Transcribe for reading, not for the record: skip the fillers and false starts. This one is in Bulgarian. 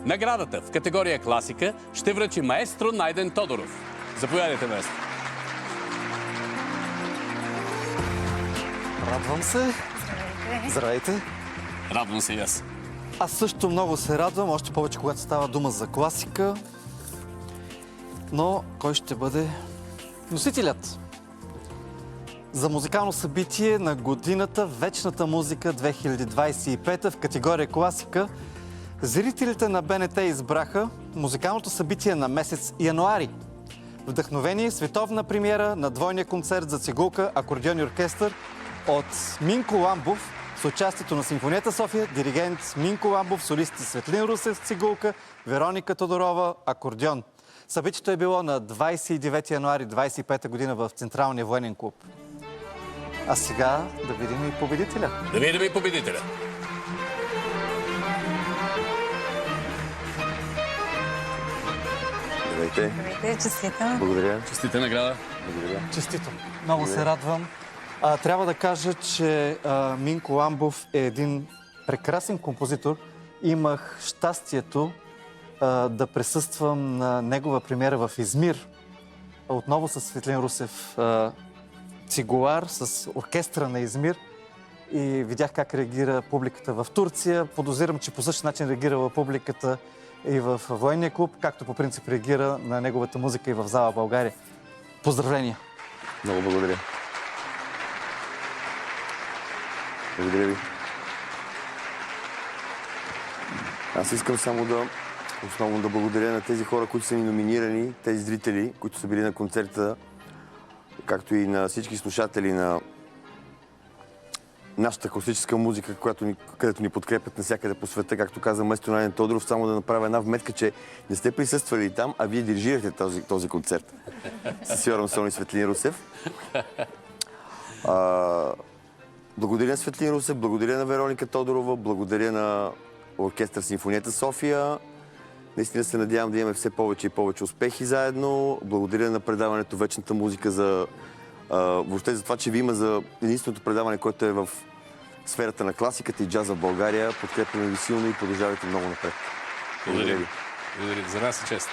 Наградата в категория класика ще връчи маестро Найден Тодоров. Заповядайте, маестро. Радвам се. Здравейте. Радвам се и аз. Аз също много се радвам, още повече когато става дума за класика. Но кой ще бъде носителят? За музикално събитие на годината Вечната музика 2025 в категория класика зрителите на БНТ избраха музикалното събитие на месец януари. Вдъхновение световна премиера на двойния концерт за цигулка, акордеон и оркестър от Минко Ламбов с участието на Симфонията София, диригент Минко Ламбов, солисти Светлин Русев цигулка, Вероника Тодорова акордеон. Събитието е било на 29 януари 2025 година в Централния военен клуб. А сега да видим и победителя. Да видим и победителя. Здравейте. Здравейте, честито. Благодаря. Честита награда. Благодаря. Честито. Много се радвам. Трябва да кажа, че Минко Ламбов е един прекрасен композитор. Имах щастието да присъствам на негова премиера в Измир. Отново с Светлин Русев цигулар, с оркестъра на Измир. И видях как реагира публиката в Турция. Подозирам, че по същия начин реагирала публиката и в военния клуб, както по принцип реагира на неговата музика и в зала България. Поздравления! Много благодаря. Благодаря ви. Аз искам само основно да благодаря на тези хора, които са ни номинирани, тези зрители, които са били на концерта, както и на всички слушатели на нашата класическа музика, където ни подкрепят навсякъде по света, както каза маестро Найден Тодоров, само да направя една вметка, че не сте присъствали там, а вие дирижирахте този концерт. С Йоран Сон и Светлин Русев. Благодаря на Светлин Русев, благодаря на Вероника Тодорова, благодаря на оркестър Симфонията София. Наистина се надявам да имаме все повече и повече успехи заедно. Благодаря на предаването Вечната музика въобще за това, че ви има за единственото предаване, което е в сферата на класиката и джаза в България. Подкрепяме ви силно и продължавайте много напред. Благодаря ви. За нас е чест.